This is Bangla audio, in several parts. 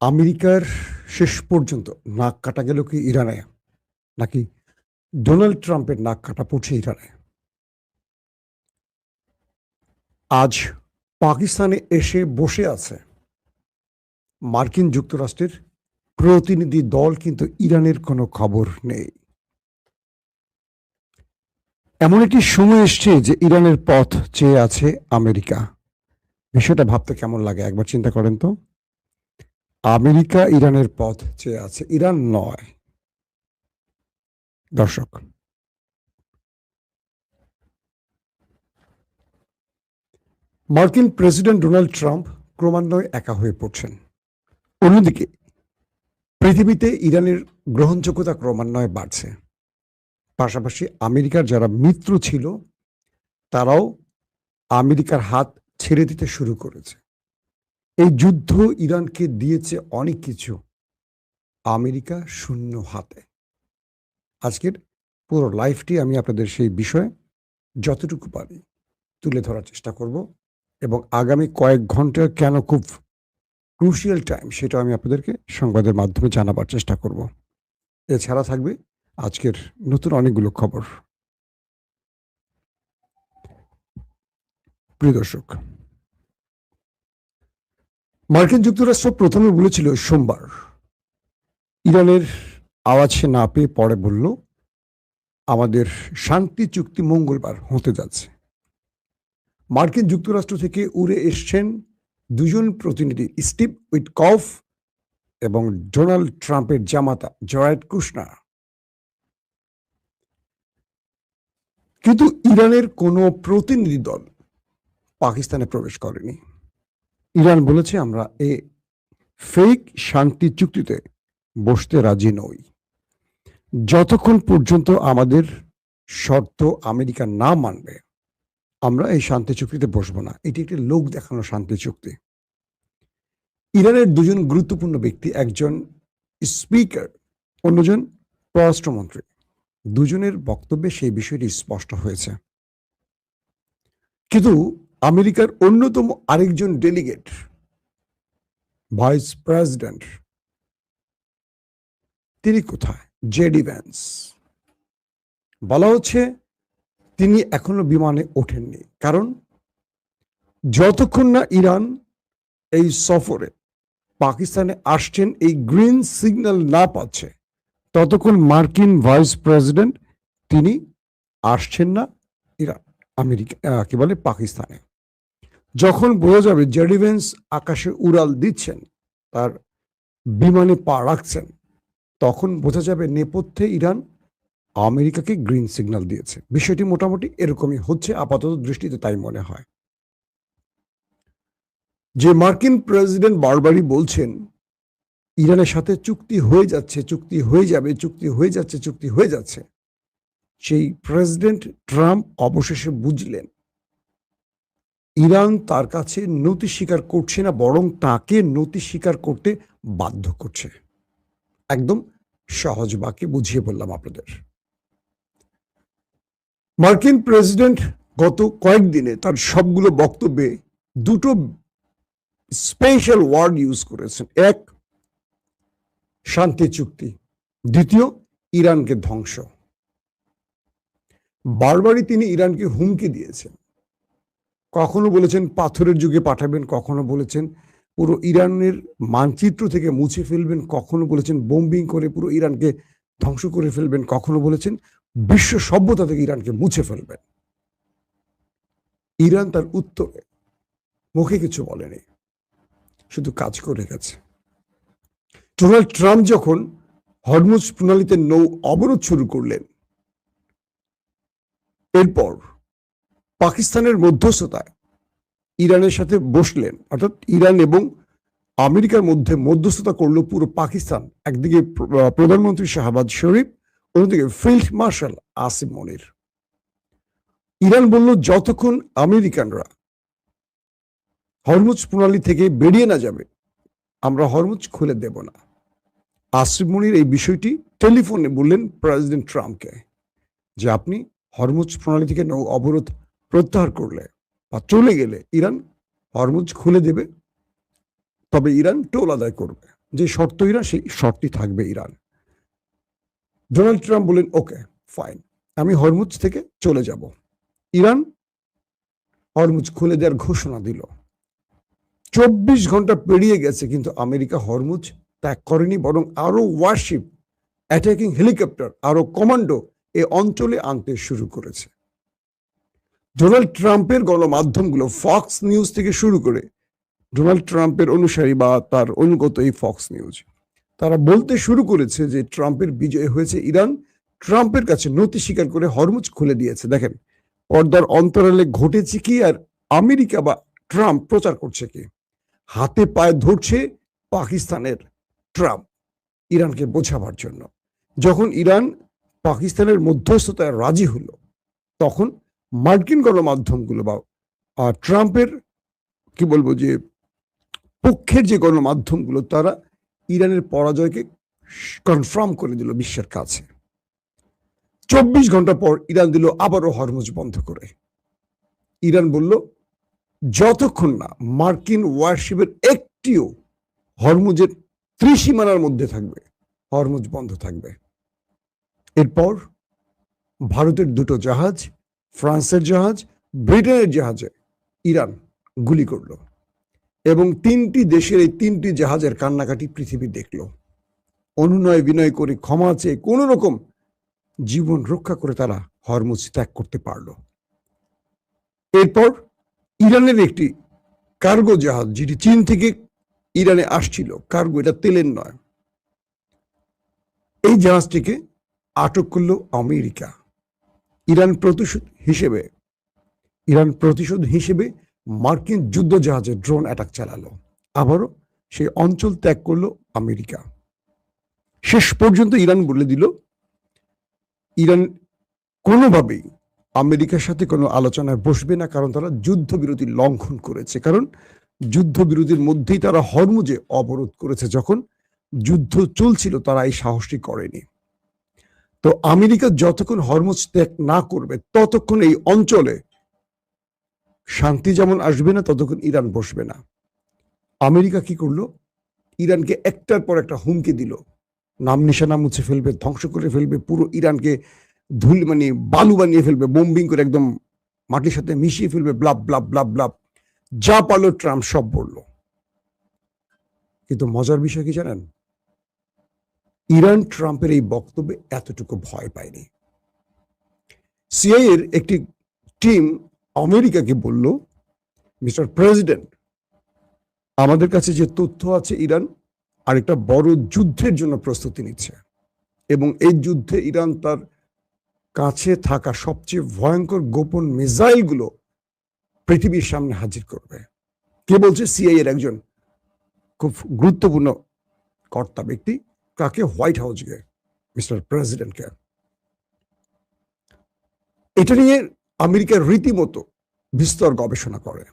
আমেরিকার শেষ পর্যন্ত নাক কাটা গেল কি ইরানে? নাকি ডোনাল্ড ট্রাম্পের নাক কাটা পড়ছে ইরানে? আজ পাকিস্তানে এসে বসে আছে মার্কিন যুক্তরাষ্ট্রের প্রতিনিধি দল, কিন্তু ইরানের কোনো খবর নেই। এমন একটি সময় এসছে যে ইরানের পথ চেয়ে আছে আমেরিকা। বিষয়টা ভাবতে কেমন লাগে একবার চিন্তা করেন তো। আমেরিকা ইরানের পথ চেয়ে আছে, ইরান নয়। দর্শক, মার্কিন প্রেসিডেন্ট ডোনাল্ড ট্রাম্প ক্রমান্বয়ে একা হয়ে পড়ছেন। অন্যদিকে পৃথিবীতে ইরানের গ্রহণযোগ্যতা ক্রমান্বয়ে বাড়ছে। পাশাপাশি আমেরিকার যারা মিত্র ছিল তারাও আমেরিকার হাত ছেড়ে দিতে শুরু করেছে। এই যুদ্ধ ইরানকে দিয়েছে অনেক কিছু, আমেরিকা শূন্য হাতে। আজকের পুরো লাইফটি আমি আপনাদের সেই বিষয়ে যতটুকু পারি তুলে ধরার চেষ্টা করব, এবং আগামী কয়েক ঘন্টা কেন খুব ক্রুশিয়াল টাইম সেটা আমি আপনাদেরকে সংবাদের মাধ্যমে জানাবার চেষ্টা করব। এছাড়া থাকবে আজকের নতুন অনেকগুলো খবর। প্রিয় দর্শক, মার্কিন যুক্তরাষ্ট্র প্রথমে বলেছিল সোমবার, ইরানের আওয়াজ সে না পেয়ে পরে বলল আমাদের শান্তি চুক্তি মঙ্গলবার হতে যাচ্ছে। মার্কিন যুক্তরাষ্ট্র থেকে উড়ে এসছেন দুজন প্রতিনিধি, স্টিভ উইটকফ এবং ডোনাল্ড ট্রাম্পের জামাতা জয়ারেড কুশনার। কিন্তু ইরানের কোনো প্রতিনিধি দল পাকিস্তানে প্রবেশ করেনি। ইরান বলেছে আমরা এ ফেক শান্তি চুক্তিতে বসতে রাজি নই। যতক্ষণ পর্যন্ত আমাদের শর্ত আমেরিকা না মানবে আমরা এই শান্তি চুক্তিতে বসবো না। এটি একটি লোক দেখানো শান্তি চুক্তি। ইরানের দুজন গুরুত্বপূর্ণ ব্যক্তি, একজন স্পিকার, অন্যজন পররাষ্ট্রমন্ত্রী, দুজনের বক্তব্যে সেই বিষয়টি স্পষ্ট হয়েছে। কিন্তু আমেরিকার অন্যতম আরেকজন ডেলিগেট, ভাইস প্রেসিডেন্ট, তিনি কোথায়? JD Vance. বলা হচ্ছে তিনি এখনো বিমানে ওঠেননি, কারণ যতক্ষণ না ইরান এই সফরে পাকিস্তানে আসছেন এই গ্রিন সিগন্যাল না পাচ্ছে ততক্ষণ মার্কিন ভাইস প্রেসিডেন্ট তিনি আসছেন না ইরান আমেরিকা কি বলে পাকিস্তানে। যখন বোঝা যাবে জেডি ভ্যান্স আকাশে উড়াল দিচ্ছেন, তার বিমানে পা রাখছেন, তখন বোঝা যাবে নেপথ্যে ইরান আমেরিকাকে গ্রিন সিগন্যাল দিয়েছে। বিষয়টি মোটামুটি এরকমই হচ্ছে, আপাতত দৃষ্টিতে তাই মনে হয়। যে মার্কিন প্রেসিডেন্ট বারবারই বলছেন ইরানের সাথে চুক্তি হয়ে যাচ্ছে, চুক্তি হয়ে যাবে, চুক্তি হয়ে যাচ্ছে, চুক্তি হয়ে যাচ্ছে, সেই প্রেসিডেন্ট ট্রাম্প অবশেষে বুঝলেন ইরান তার কাছে নতি স্বীকার করছে না, বরং তাকে নতি স্বীকার করতে বাধ্য করছে। একদম সহজ বাক্যে বুঝিয়ে বললাম আপনাদের। মার্কিন প্রেসিডেন্ট গত কয়েকদিনে তার সবগুলো বক্তব্যে দুটো স্পেশাল ওয়ার্ড ইউজ করেছেন। এক, শান্তি চুক্তি, দ্বিতীয়, ইরানকে ধ্বংস। বারবারই তিনি ইরানকে হুমকি দিয়েছেন। কখনো বলেছেন পাথরের যুগে পাঠাবেন, কখনো বলেছেন পুরো ইরানের মানচিত্র থেকে মুছে ফেলবেন, কখনো বলেছেন বোম্বিং করে পুরো ইরানকে ধ্বংস করে ফেলবেন, কখনো বলেছেন বিশ্ব সভ্যতা থেকে ইরানকে মুছে ফেলবেন। ইরান তার উত্তরে মুখে কিছু বলেনি, শুধু কাজ করে গেছে। ডোনাল্ড ট্রাম্প যখন হরমুজ প্রণালীতে নৌ অবরোধ শুরু করলেন, এরপর পাকিস্তানের মধ্যস্থতায় ইরানের সাথে বসলেন, অর্থাৎ ইরান এবং আমেরিকার মধ্যে মধ্যস্থতা করলো পুরো পাকিস্তান। একদিকে প্রধানমন্ত্রী শাহবাজ শরীফ, অন্যদিকে ফিল্ড মার্শাল আসিম মনির। ইরান বলল যতক্ষণ আমেরিকানরা হরমুজ প্রণালী থেকে বেরিয়ে না যাবে আমরা হরমুজ খুলে দেব না। আসিম মনির এই বিষয়টি টেলিফোনে বললেন প্রেসিডেন্ট ট্রাম্পকে, যে আপনি হরমুজ প্রণালী থেকে নৌ অবরোধ প্রত্যাহার করলে বা চলে গেলে ইরান হরমুজ খুলে দেবে, তবে ইরান টোল আদায় করবে। যে শর্ত ইরান, সেই শর্তই থাকবে ইরান। ডোনাল্ড ট্রাম্প বলেন ওকে ফাইন, আমি হরমুজ থেকে চলে যাব। ইরান হরমুজ খুলে দেওয়ার ঘোষণা দিল। 24 ঘন্টা পেরিয়ে গেছে, কিন্তু আমেরিকা হরমুজ ত্যাগ করেনি, বরং আরো ওয়ারশিপ, অ্যাটাকিং হেলিকপ্টার, আরো কমান্ডো এ অঞ্চলে আনতে শুরু করেছে। ডোনাল্ড ট্রাম্পের গণমাধ্যমগুলো ফক্স নিউজ থেকে শুরু করে, ডোনাল্ড ট্রাম্পের অনুসারী বা তার অনুগত এই ফক্স নিউজ, তারা বলতে শুরু করেছে যে ট্রাম্পের বিজয় হয়েছে, ইরান ট্রাম্পের কাছে নথি স্বীকার করে হরমুজ খুলে দিয়েছে। দেখেন পর্দার অন্তরালে ঘটেছে কি, আর আমেরিকা বা ট্রাম্প প্রচার করছে কি। হাতে পায়ে ধরছে পাকিস্তানের ট্রাম্প ইরানকে বোঝাবার জন্য। যখন ইরান পাকিস্তানের মধ্যস্থতায় রাজি হলো, তখন মার্কিন গণমাধ্যমগুলো বা ট্রাম্পের কি বলবো যে পক্ষের যে গণমাধ্যমগুলো, তারা ইরানের পরাজয়কে কনফার্ম করে দিল বিশ্বের কাছে। 24 ঘন্টা পর ইরান দিল আবারও হরমুজ বন্ধ করে। ইরান বলল যতক্ষণ না মার্কিন ওয়ারশিপের একটিও হরমুজের ত্রিসীমানার মধ্যে থাকবে, হরমুজ বন্ধ থাকবে। এরপর ভারতের দুটো জাহাজ, ফ্রান্সের জাহাজ, ব্রিটেনের জাহাজে ইরান গুলি করলো, এবং 3টি দেশের এই 3টি জাহাজের কান্নাকাটি পৃথিবী দেখলো। অনুনয় বিনয় করে ক্ষমা চেয়ে কোন রকম জীবন রক্ষা করে তারা হরমুজ ত্যাগ করতে পারলো। এরপর ইরানের একটি কার্গো জাহাজ, যেটি চীন থেকে ইরানে আসছিল, কার্গো, এটা তেলের নয়, এই জাহাজটিকে আটক করলো আমেরিকা। ইরান প্রতিশোধ হিসেবে মার্কিন যুদ্ধ জাহাজে ড্রোন অ্যাটাক চালালো। আবারও সেই অঞ্চল ত্যাগ করলো আমেরিকা। শেষ পর্যন্ত ইরান বলে দিল ইরান কোনোভাবেই আমেরিকার সাথে কোনো আলোচনায় বসবে না, কারণ তারা যুদ্ধবিরতি লঙ্ঘন করেছে। কারণ যুদ্ধবিরতির মধ্যেই তারা হরমুজে অবরোধ করেছে। যখন যুদ্ধ চলছিল তারা এই সাহসটি করেনি। তো আমেরিকা যতক্ষণ হরমুজ ত্যাগ না করবে, ততক্ষণ এই অঞ্চলে শান্তি যেমন আসবে না, ততক্ষণ ইরান বসবে না। আমেরিকা কি করলো, ইরানকে একটার পর একটা হুমকি দিল, নাম নিশানা মুছে ফেলবে, ধ্বংস করে ফেলবে, পুরো ইরানকে বালু বানিয়ে ফেলবে, বোম্বিং করে একদম মাটির সাথে মিশিয়ে ফেলবে, ব্লাব ব্লাব ব্লাব ব্লাব, যা পারলো ট্রাম্প সব বলল। কিন্তু মজার বিষয় কি জানেন, ইরান ট্রাম্পের এই বক্তব্যে এতটুকু ভয় পায়নি। সিআইএর একটি টিম আমেরিকাকে বলল, মিস্টার প্রেসিডেন্ট, আমাদের কাছে যে তথ্য আছে, ইরান আরেকটা বড় যুদ্ধের জন্য প্রস্তুতি নিচ্ছে, এবং এই যুদ্ধে ইরান তার কাছে থাকা সবচেয়ে ভয়ঙ্কর গোপন মিসাইলগুলো পৃথিবীর সামনে হাজির করবে। কে বলছে? সিআইএর একজন খুব গুরুত্বপূর্ণ কর্তা ব্যক্তি। কাকে? হোয়াইট হাউসকে, মিস্টার প্রেসিডেন্টকে। এটা নিয়ে আমেরিকার রীতিমতো বিস্তর গবেষণা করে।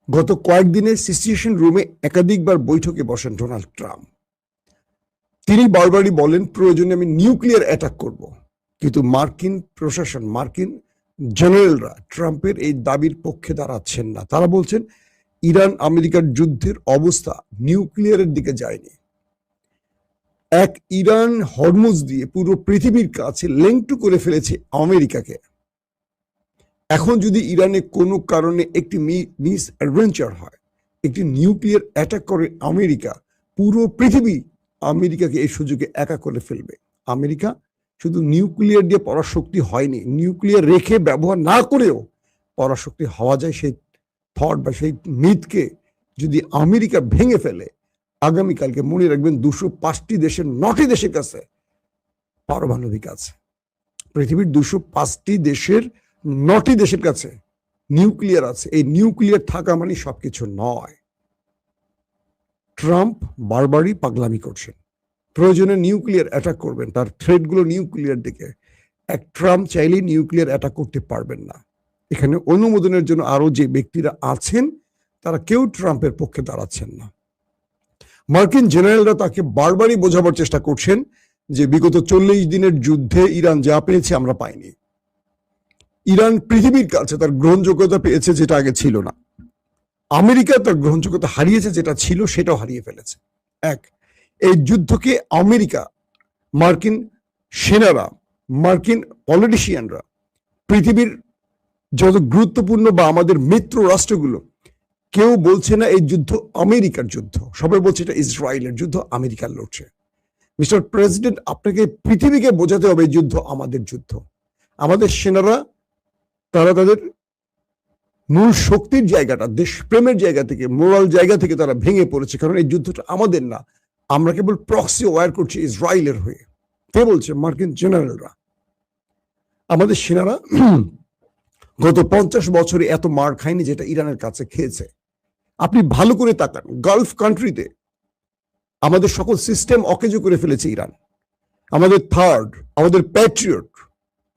গত কয়েকদিনে সিচুয়েশন রুমে একাধিকবার বৈঠকে বসেন ডোনাল্ড ট্রাম্প। তিনি বারবারই বলেন প্রয়োজনে আমি নিউক্লিয়ার অ্যাটাক করব, কিন্তু মার্কিন প্রশাসন, মার্কিন জেনারেলরা ট্রাম্পের এই দাবির পক্ষে দাঁড়াচ্ছেন না। তারা বলছেন ইরান আমেরিকার যুদ্ধের অবস্থা নিউক্লিয়ারের দিকে যায়নি। এক ইরান হরমুজ দিয়ে পুরো পৃথিবীর কাছে লেংটু করে ফেলেছে আমেরিকাকে। এখন যদি ইরানে কোনো কারণে একটি মিস অ্যাডভেঞ্চার হয়, একটি নিউক্লিয়ার অ্যাটাক করে আমেরিকা, পুরো পৃথিবী আমেরিকাকে এই সুযোগে একা করে ফেলবে। আমেরিকা শুধু নিউক্লিয়ার দিয়ে পরাশক্তি হয়নি, নিউক্লিয়ার রেখে ব্যবহার না করেও পরাশক্তি হওয়া যায়, সেই থট বা সেই মিথকে যদি আমেরিকা ভেঙে ফেলে, আগামীকালকে মনে রাখবেন 205টি দেশের 9টি দেশের কাছে পারমাণবিক আছে। পৃথিবীর 205টি দেশের 9টি দেশের কাছে নিউক্লিয়ার আছে। এই নিউক্লিয়ার থাকা মানে সবকিছু নয়। ট্রাম্প বারবারই পাগলামি করছেন, প্রয়োজনে নিউক্লিয়ার অ্যাটাক করবেন, তার থ্রেটগুলো নিউক্লিয়ার দিকে। এক ট্রাম্প চাইলেই নিউক্লিয়ার অ্যাটাক করতে পারবেন না। এখানে অনুমোদনের জন্য আরো যে ব্যক্তিরা আছেন, তারা কেউ ট্রাম্পের পক্ষে দাঁড়াচ্ছেন না। মার্কিন জেনারেলরা তাকে বারবারই বোঝাবার চেষ্টা করছেন যে বিগত 40 দিনের যুদ্ধে ইরান যা পেয়েছে আমরা পাইনি। ইরান পৃথিবীর কাছে তার গ্রহণযোগ্যতা পেয়েছে, যেটা আগে ছিল না। আমেরিকা তার গ্রহণযোগ্যতা হারিয়েছে, যেটা ছিল সেটাও হারিয়ে ফেলেছে। এক, এই যুদ্ধকে আমেরিকা, মার্কিন সেনারা, মার্কিন পলিটিশিয়ানরা, পৃথিবীর যত গুরুত্বপূর্ণ বা আমাদের মিত্র রাষ্ট্রগুলো, কেউ বলছে না এই যুদ্ধ আমেরিকার যুদ্ধ, সবাই বলছে এটা ইসরায়েলের যুদ্ধ, আমেরিকা লড়ছে। মিস্টার প্রেসিডেন্ট, আপনাকে পৃথিবীকে বোঝাতে হবে এই যুদ্ধ আমাদের যুদ্ধ। আমাদের সেনারা তারা তাদের মূল শক্তির জায়গাটা, দেশপ্রেমের জায়গা থেকে, মোরাল জায়গা থেকে তারা ভেঙে পড়েছে, কারণ এই যুদ্ধটা আমাদের না, আমরা কেবল প্রক্সি ওয়ার করছি ইসরায়েলের হয়ে। কে বলছে? মার্কিন জেনারেলরা। আমাদের সেনারা গত 50 বছরে এত মার খায়নি যেটা ইরানের কাছে খেয়েছে। আপনি ভালো করে তাকান, গালফ কান্ট্রিতে আমাদের সকল সিস্টেম অকেজো করে ফেলেছে ইরান। আমাদের থার্ড, আমাদের প্যাট্রিয়ট,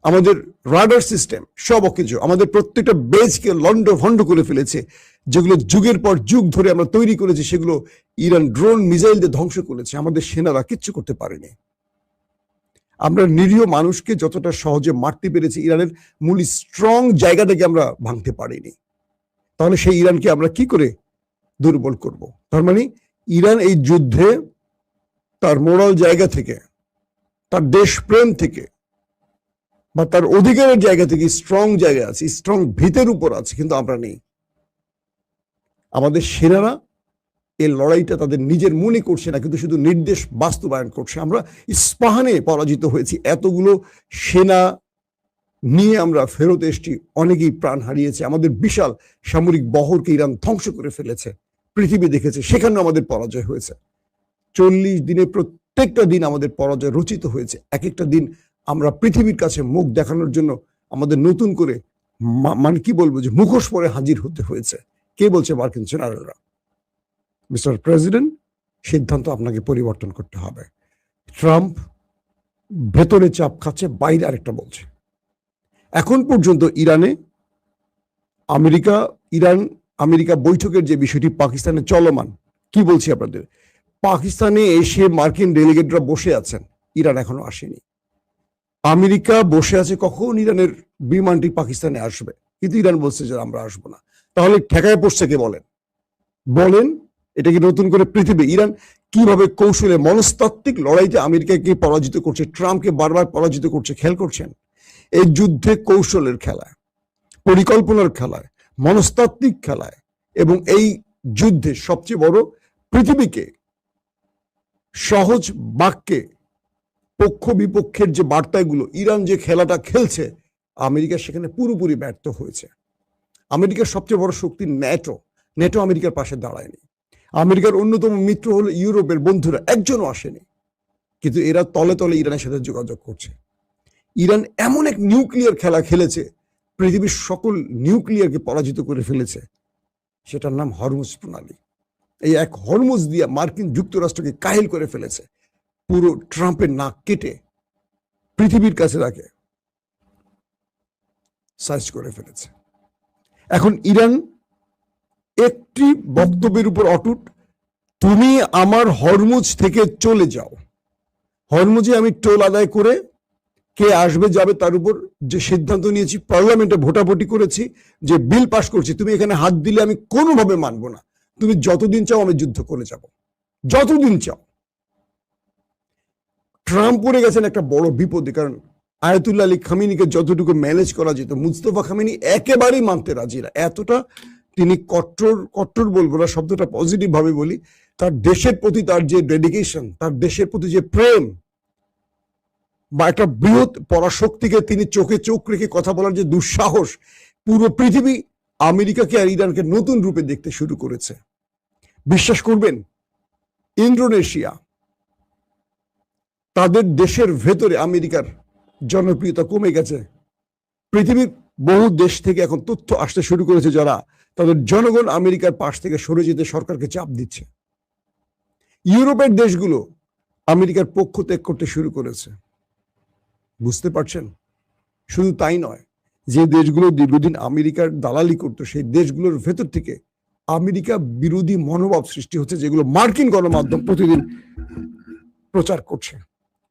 আমাদের রাডার সিস্টেম সব অকেজো। আমাদের প্রত্যেকটা বেজকে লন্ড ভন্ড করে ফেলেছে, যেগুলো যুগের পর যুগ ধরে আমরা তৈরি করেছি, সেগুলো ইরান ড্রোন মিসাইল দিয়ে ধ্বংস করেছে। আমাদের সেনারা কিচ্ছু করতে পারেনি। আমরা নিরীহ মানুষকে যতটা সহজে মারতে পেরেছি, ইরানের মূল স্ট্রং জায়গাটাকে আমরা ভাঙতে পারিনি। তাহলে সেই ইরানকে আমরা কি করে দুর্বল করব? তার মানে ইরান এই যুদ্ধে তার মোরাল জায়গা থেকে, তার দেশপ্রেম থেকে বা তার অধিকারের জায়গা থেকে স্ট্রং জায়গা আছে, স্ট্রং ভিতের উপর আছে, কিন্তু আমরা নেই। আমাদের সেনারা এই লড়াইটা তাদের নিজের মনে করছে না, কিন্তু শুধু নির্দেশ বাস্তবায়ন করছে। আমরা ইস্পাহানে পরাজিত হয়েছি, এতগুলো সেনা নিয়ে আমরা ফেরত এসেছি, অনেকেই প্রাণ হারিয়েছে, আমাদের বিশাল সামরিক বহরকে ইরান ধ্বংস করে ফেলেছে, পৃথিবী দেখেছে, সেখানে আমাদের পরাজয় হয়েছে। 40 দিনে প্রত্যেকটা দিন আমাদের পরাজয় রচিত হয়েছে। এক একটা দিন আমরা পৃথিবীর কাছে মুখ দেখানোর জন্য আমাদের নতুন করে মানে কি বলবো, যে মুখোশ পরে হাজির হতে হয়েছে। কে বলছে? মার্কিন জেনারেলরা। মিস্টার প্রেসিডেন্ট, সিদ্ধান্ত আপনাকে পরিবর্তন করতে হবে। ট্রাম্প ভেতরে চাপ খাচ্ছে, বাইরে আরেকটা বলছে। এখন পর্যন্ত ইরানে আমেরিকা বৈঠকের যে বিষয়টি পাকিস্তানে চলমান, কি বলছি আপনাদের, পাকিস্তানে এসে মার্কিন ডেলিগেটরা বসে আছেন, ইরান এখনো আসেনি। আমেরিকা বসে আছে কখন ইরানের বিমানটি পাকিস্তানে আসবে, কিন্তু ইরান বলছে যে আমরা আসবো না। তাহলে ঠেকায় পড়ছে কে? বলেন এটা কি নতুন করে পৃথিবী? ইরান কিভাবে কৌশলে মনস্তাত্ত্বিক লড়াইতে আমেরিকাকে পরাজিত করছে, ট্রাম্পকে বারবার পরাজিত করছে, খেয়াল করছেন? এই যুদ্ধে কৌশলের খেলায়, পরিকল্পনার খেলায়, মনস্তাত্ত্বিক খেলায়, এবং এই যুদ্ধে সবচেয়ে বড়, পৃথিবীকে সহজ বাক্যে পক্ষ বিপক্ষের যে বার্তাগুলো, ইরান যে খেলাটা খেলছে, আমেরিকা সেখানে পুরোপুরি ব্যর্থ হয়েছে। আমেরিকার সবচেয়ে বড় শক্তি ন্যাটো, ন্যাটো আমেরিকার পাশে দাঁড়ায়নি। আমেরিকার অন্যতম মিত্র হলো ইউরোপের বন্ধুরা, একজনও আসেনি, কিন্তু এরা তলে তলে ইরানের সাথে যোগাযোগ করছে। ইরান এমন এক নিউক্লিয়ার খেলা খেলেছে, পৃথিবীর সকল নিউক্লিয়ারকে পরাজিত করে ফেলেছে, সেটার নাম হরমুজ প্রণালী। এই এক হরমুজ দিয়ে মার্কিন যুক্তরাষ্ট্রকে কাহিল করে ফেলেছে, পুরো ট্রাম্পের নাক কেটে পৃথিবীর কাছে তাকে সাইজ করে ফেলেছে। এখন ইরান একটি বক্তব্যের উপর অটুট, তুমি আমার হরমুজ থেকে চলে যাও, হরমুজে আমি টোল আদায় করে কে আসবে যাবে তার উপর যে সিদ্ধান্ত নিয়েছি, পার্লামেন্টে ভোটাভুটি করেছি, যে বিল পাশ করছি, তুমি এখানে হাত দিলে আমি কোনোভাবে মানবো না। তুমি যতদিন চাও আমি যুদ্ধ করে যাব, যতদিন চাও। ট্রাম্প পড়ে গেছেন একটা বড় বিপদে, কারণ আয়াতুল্লাহ আলী খামেনিকে যতটুকু ম্যানেজ করা যেত, মুস্তফা খামেনি একেবারেই মানতে রাজি না। এতটা তিনি কট্টর বলবো না, শব্দটা পজিটিভ ভাবে বলি, তার দেশের প্রতি তার যে ডেডিকেশন, তার দেশের প্রতি যে প্রেম, বা একটা বৃহৎ পরাশক্তিকে তিনি চোখে চোখ রেখে কথা বলার যে দুঃসাহস, পুরো পৃথিবী আমেরিকাকে আর ইরানকে নতুন রূপে দেখতে শুরু করেছে। বিশ্বাস করবেন, ইন্দোনেশিয়া, তাদের দেশের ভেতরে আমেরিকার জনপ্রিয়তা কমে গেছে। পৃথিবীর বহু দেশ থেকে এখন তথ্য আসতে শুরু করেছে, যারা তাদের জনগণ আমেরিকার পাশ থেকে সরে যেতে সরকারকে চাপ দিচ্ছে। ইউরোপের দেশগুলো আমেরিকার পক্ষ ত্যাগ করতে শুরু করেছে। বুঝতে পারছেন? শুধু তাই নয়, যে দেশগুলো দীর্ঘদিন আমেরিকার দালালি করতো, সেই দেশগুলোর ভেতর থেকে আমেরিকা বিরোধী মনোভাব সৃষ্টি হচ্ছে, যেগুলো মার্কিন গণমাধ্যম প্রতিদিন প্রচার করছে।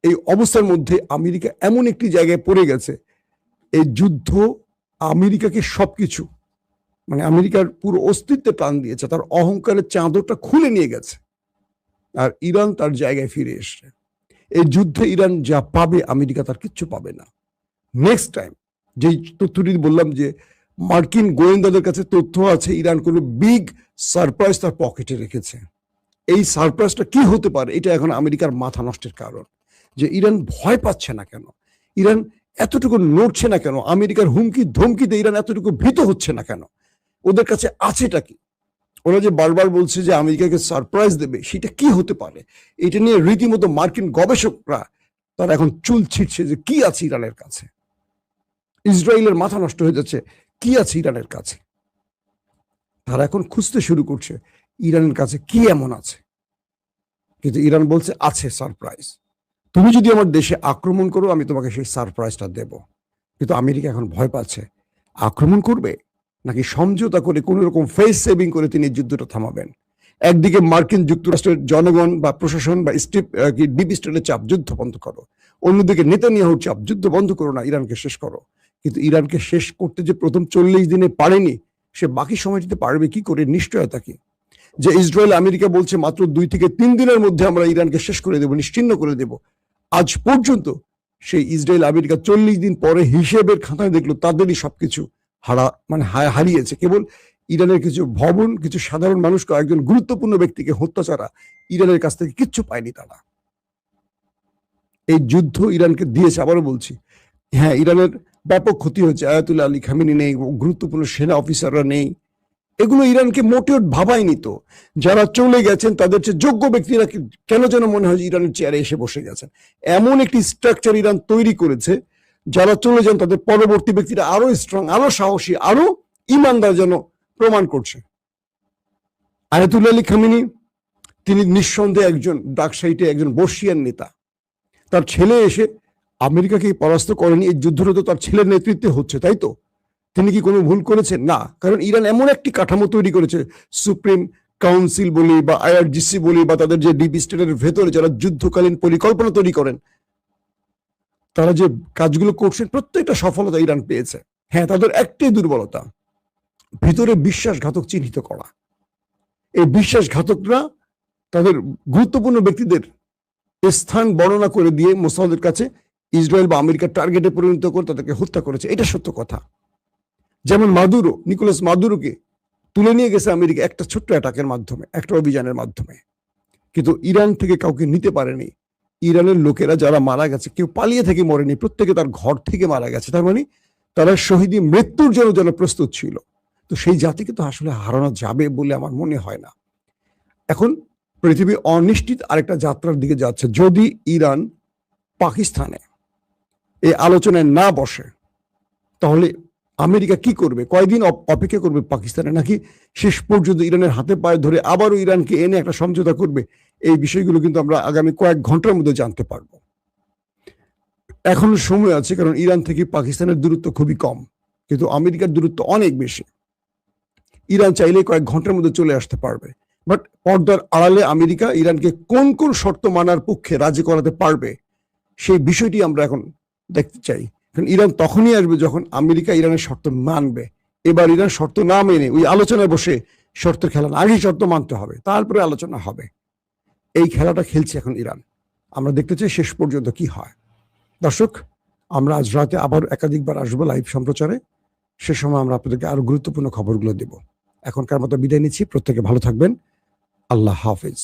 এই অবস্থার মধ্যে আমেরিকা এমন একটি জায়গায় পড়ে গেছে, এই যুদ্ধ আমেরিকাকে সবকিছু, মানে আমেরিকার পুরো অস্তিত্বে টান দিয়েছে, তার অহংকারের চাদরটা খুলে নিয়ে গেছে। আর ইরান তার জায়গায় ফিরে এসছে। এই যুদ্ধে ইরান যা পাবে আমেরিকা তার কিচ্ছু পাবে না। নেক্সট টাইম যেই তথ্যটি বললাম যে মার্কিন গোয়েন্দাদের কাছে তথ্য আছে ইরান কোনো বিগ সারপ্রাইজ তার পকেটে রেখেছে। এই সারপ্রাইজটা কি হতে পারে এটা এখন আমেরিকার মাথা নষ্টের কারণ। যে ইরান ভয় পাচ্ছে না কেন, ইরান এতটুকু নড়ছে না কেন, আমেরিকার হুমকি ধমকিতে ইরান এতটুকু ভীত হচ্ছে না কেন, ওদের কাছে আছেটা কি? ওরা যে বারবার বলছে যে আমেরিকাকে সারপ্রাইজ দেবে, সেটা কি হতে পারে? এটা নিয়ে রীতিমতো মার্কিন গবেষকরা তারা এখন চুল ছিটছে যে কি আছে ইরানের কাছে। ইসরায়েলের মাথা নষ্ট হয়ে যাচ্ছে, কি আছে ইরানের কাছে। তারা এখন খুঁজতে শুরু করছে ইরানের কাছে কি এমন আছে। কিন্তু ইরান বলছে আছে সারপ্রাইজ, তুমি যদি আমার দেশে আক্রমণ করো আমি তোমাকে সেই সারপ্রাইজটা দেব। কিন্তু আমেরিকা এখন ভয় পাচ্ছে, আক্রমণ করবে নাকি সমঝোতা করে কোন রকম ফেস সেভিং করে তিনি যুদ্ধটা থামাবেন। একদিকে মার্কিন যুক্তরাষ্ট্রের জনগণ বা প্রশাসন বা ডিপ স্টেটের চাপ, যুদ্ধ বন্ধ করো। অন্যদিকে নেতানিয়াহুর চাপ, যুদ্ধ বন্ধ করো না, ইরানকে শেষ করো। কিন্তু ইরানকে শেষ করতে যে প্রথম 40 দিনে পারেনি, সে বাকি সময় দিতে পারবে কি করে? নিশ্চয়তা কি যে ইসরায়েল আমেরিকা বলছে মাত্র 2 থেকে 3 দিনের মধ্যে আমরা ইরানকে শেষ করে দেব, নিশ্চিহ্ন করে দেব। আজ পর্যন্ত সেই ইসরায়েল আমেরিকা 40 দিন পরে হিসেবের খাতায় দেখলো তাদেরই সবকিছু হারিয়েছে। কেবল ইরানের কিছু ভবন, কিছু সাধারণ মানুষ, একজন গুরুত্বপূর্ণ ব্যক্তিকে হত্যা ছাড়া ইরানের কাছ থেকে কিচ্ছু পায়নি তারা। এই যুদ্ধ ইরানকে দিয়েছে, আবারও বলছি। হ্যাঁ, ইরানের ব্যাপক ক্ষতি হয়েছে, আয়াতুল্লাহ আলী খামেনি নেই, গুরুত্বপূর্ণ সেনা অফিসাররা নেই, এগুলো ইরানকে মোটেও ভাবায়নি। তো যারা চলে গেছেন তাদের চেয়ে যোগ্য ব্যক্তিরা কেন যেন মনে হয় ইরানের চেয়ারে এসে বসে গেছেন। এমন একটি স্ট্রাকচার ইরান তৈরি করেছে, যারা চলে যান তাদের পরবর্তী ব্যক্তিরা আরো স্ট্রং, আরো সাহসী, আরো ইমানদার যেন প্রমাণ করছে। আয়াতুল্লাহ আলী খামেনি তিনি নিঃসন্দেহে একজন ডার্ক সাইডে একজন বর্ষিয়ান নেতা। তার ছেলে এসে আমেরিকাকে পরাস্ত করেনি, এই যুদ্ধটা তো তার ছেলের নেতৃত্বে হচ্ছে, তাই তো? তিনি কি কোনো ভুল করেছেন? না, কারণ ইরান এমন একটি কাঠামো তৈরি করেছে, সুপ্রিম কাউন্সিল বলি বা আইআরজিসি বলি বা তাদের যে ডিপ স্টেটের ভেতরে যারা যুদ্ধকালীন পরিকল্পনা তৈরি করেন, তারা যে কাজগুলো করছেন প্রত্যেকটা সফলতা ইরান পেয়েছে। হ্যাঁ, তাদের একটাই দুর্বলতা, ভিতরে বিশ্বাসঘাতক চিহ্নিত করা। এই বিশ্বাসঘাতকরা তাদের গুরুত্বপূর্ণ ব্যক্তিদের স্থান বর্ণনা করে দিয়ে মোসাদের কাছে ইসরায়েল বা আমেরিকার টার্গেটে পরিণত করে তাদেরকে হত্যা করেছে। এটা সত্য কথা। যেমন নিকোলাস মাদুরোকে তুলে নিয়ে গেছে আমেরিকা একটা ছোট্ট অ্যাটাকের মাধ্যমে, একটা অভিযানের মাধ্যমে। কিন্তু ইরান থেকে কাউকে নিতে পারেনি। ইরানের লোকেরা যারা মারা গেছে, কেউ পালিয়ে থেকে মরেনি, প্রত্যেকে তার ঘর থেকে মারা গেছে। তার মানে তারা শহীদি মৃত্যুর জন্য যেন প্রস্তুত ছিল। তো সেই জাতিকে তো আসলে হারানো যাবে বলে আমার মনে হয় না। এখন পৃথিবী অনিশ্চিত আরেকটা যাত্রার দিকে যাচ্ছে। যদি ইরান পাকিস্তানে এই আলোচনায় না বসে, তাহলে আমেরিকা কি করবে? কয়দিন অপেক্ষা করবে পাকিস্তানে, নাকি শেষ পর্যন্ত ইরানের হাতে পায়ে ধরে আবারও ইরানকে এনে একটা সমঝোতা করবে? এই বিষয়গুলো কিন্তু আমরা আগামী কয়েক ঘন্টার মধ্যে জানতে পারবো। এখন সময় আছে, কারণ ইরান থেকে পাকিস্তানের দূরত্ব খুবই কম, কিন্তু আমেরিকার দূরত্ব অনেক বেশি। ইরান চাইলে কয়েক ঘন্টার মধ্যে চলে আসতে পারবে। বাট পর্দার আড়ালে আমেরিকা ইরানকে কোন কোন শর্ত মানার পক্ষে রাজি করাতে পারবে, সেই বিষয়টি আমরা এখন দেখতে চাই। কারণ ইরান তখনই আসবে যখন আমেরিকা ইরানের শর্ত মানবে। এবার ইরান শর্ত না মেনে ওই আলোচনায় বসে শর্তের খেলা না, আগেই শর্ত মানতে হবে, তারপরে আলোচনা হবে। এই খেলাটা খেলছে এখন ইরান। আমরা দেখতে চাই শেষ পর্যন্ত কি হয়। দর্শক, আমরা আজ রাতে আবার একাধিকবার আসবো লাইভ সম্প্রচারে। সে সময় আমরা আপনাদেরকে আরো গুরুত্বপূর্ণ খবরগুলো দেব। এখনকার মতো বিদায় নিচ্ছি। প্রত্যেকে ভালো থাকবেন। আল্লাহ হাফেজ।